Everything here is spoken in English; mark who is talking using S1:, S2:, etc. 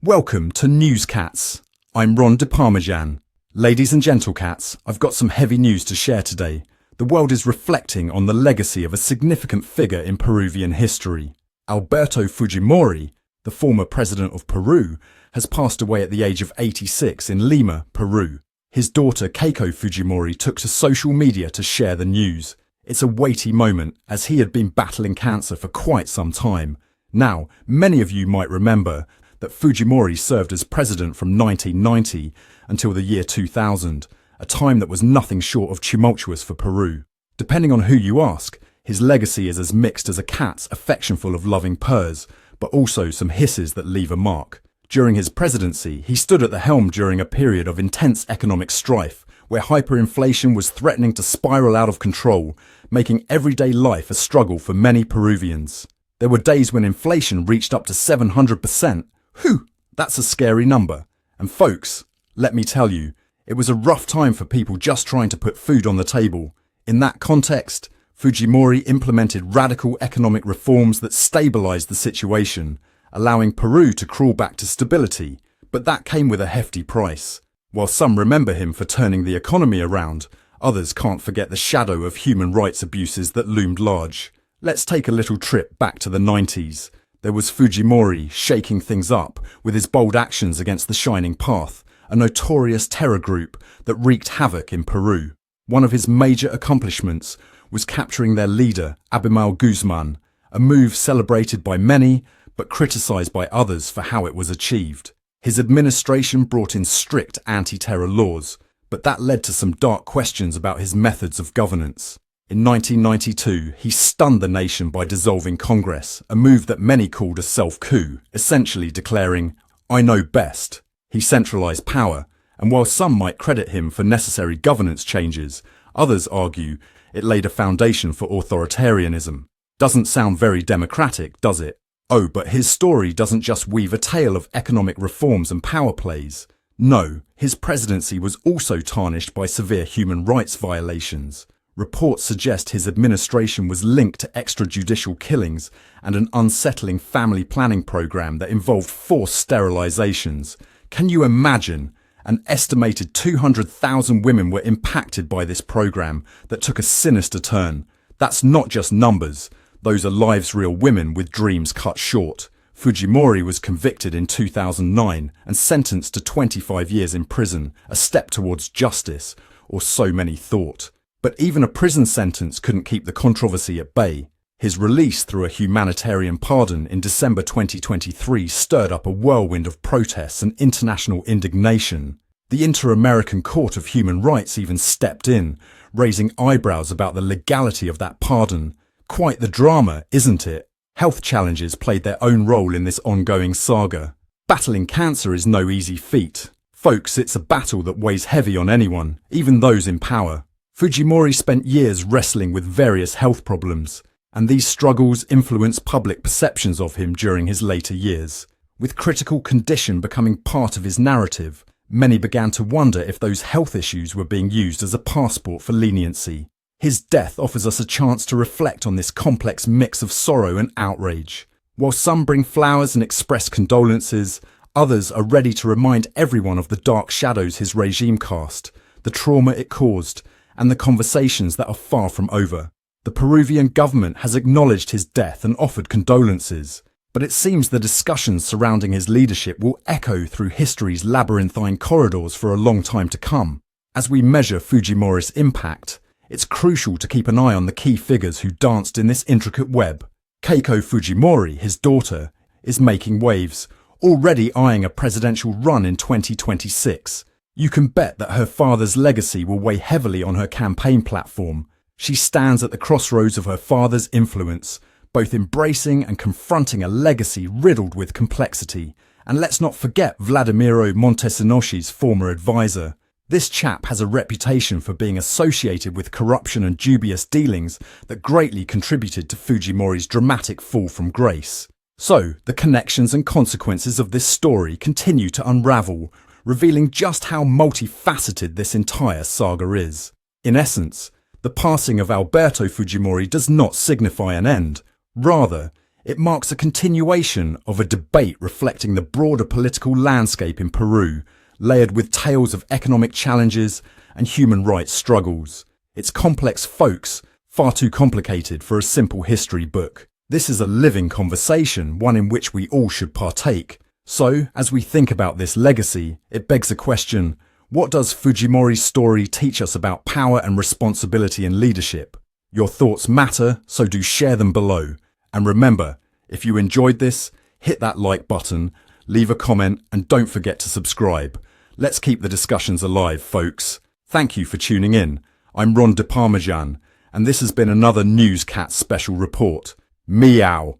S1: Welcome to Newscats. I'm Ron de Parmesan. Ladies and gentlecats, I've got some heavy news to share today. The world is reflecting on the legacy of a significant figure in Peruvian history. Alberto Fujimori, the former president of Peru, has passed away at the age of 86 in Lima, Peru. His daughter Keiko Fujimori took to social media to share the news. It's a weighty moment, as he had been battling cancer for quite some time. Now, many of you might remember that Fujimori served as president from 1990 until the year 2000, a time that was nothing short of tumultuous for Peru. Depending on who you ask, his legacy is as mixed as a cat's affection full of loving purrs, but also some hisses that leave a mark. During his presidency, he stood at the helm during a period of intense economic strife, where hyperinflation was threatening to spiral out of control, making everyday life a struggle for many Peruvians. There were days when inflation reached up to 700%. Whew, that's a scary number. And folks, let me tell you, it was a rough time for people just trying to put food on the table. In that context, Fujimori implemented radical economic reforms that stabilized the situation, allowing Peru to crawl back to stability. But that came with a hefty price. While some remember him for turning the economy around, others can't forget the shadow of human rights abuses that loomed large. Let's take a little trip back to the 90s. There was Fujimori shaking things up with his bold actions against the Shining Path, a notorious terror group that wreaked havoc in Peru. One of his major accomplishments was capturing their leader, Abimael Guzman, a move celebrated by many but criticized by others for how it was achieved. His administration brought in strict anti-terror laws, but that led to some dark questions about his methods of governance. In 1992, he stunned the nation by dissolving Congress, a move that many called a self-coup, essentially declaring, "I know best." He centralized power, and while some might credit him for necessary governance changes, others argue it laid a foundation for authoritarianism. Doesn't sound very democratic, does it? Oh, but his story doesn't just weave a tale of economic reforms and power plays. No, his presidency was also tarnished by severe human rights violations. Reports suggest his administration was linked to extrajudicial killings and an unsettling family planning program that involved forced sterilizations. Can you imagine? An estimated 200,000 women were impacted by this program that took a sinister turn. That's not just numbers. Those are lives, real women with dreams cut short. Fujimori was convicted in 2009 and sentenced to 25 years in prison, a step towards justice, or so many thought. But even a prison sentence couldn't keep the controversy at bay. His release through a humanitarian pardon in December 2023 stirred up a whirlwind of protests and international indignation. The Inter-American Court of Human Rights even stepped in, raising eyebrows about the legality of that pardon. Quite the drama, isn't it? Health challenges played their own role in this ongoing saga. Battling cancer is no easy feat. Folks, it's a battle that weighs heavy on anyone, even those in power. Fujimori spent years wrestling with various health problems, and these struggles influenced public perceptions of him during his later years. With critical condition becoming part of his narrative, many began to wonder if those health issues were being used as a passport for leniency. His death offers us a chance to reflect on this complex mix of sorrow and outrage. While some bring flowers and express condolences, others are ready to remind everyone of the dark shadows his regime cast, the trauma it caused, and the conversations that are far from over. The Peruvian government has acknowledged his death and offered condolences, but it seems the discussions surrounding his leadership will echo through history's labyrinthine corridors for a long time to come. As we measure Fujimori's impact, it's crucial to keep an eye on the key figures who danced in this intricate web. Keiko Fujimori, his daughter, is making waves, already eyeing a presidential run in 2026. You can bet that her father's legacy will weigh heavily on her campaign platform. She stands at the crossroads of her father's influence, both embracing and confronting a legacy riddled with complexity. And let's not forget Vladimiro Montesinosi's former advisor. This chap has a reputation for being associated with corruption and dubious dealings that greatly contributed to Fujimori's dramatic fall from grace. So, the connections and consequences of this story continue to unravel, revealing just how multifaceted this entire saga is. In essence, the passing of Alberto Fujimori does not signify an end. Rather, It marks a continuation of a debate reflecting the broader political landscape in Peru, layered with tales of economic challenges and human rights struggles. It's complex, folks, far too complicated for a simple history book. This is a living conversation, one in which we all should partake. So, as we think about this legacy, it begs the question, what does Fujimori's story teach us about power and responsibility in leadership? Your thoughts matter, so do share them below. And remember, if you enjoyed this, hit that like button, leave a comment, and don't forget to subscribe. Let's keep the discussions alive, folks. Thank you for tuning in. I'm Ron de Parmesan, and this has been another Newscat special report. Meow.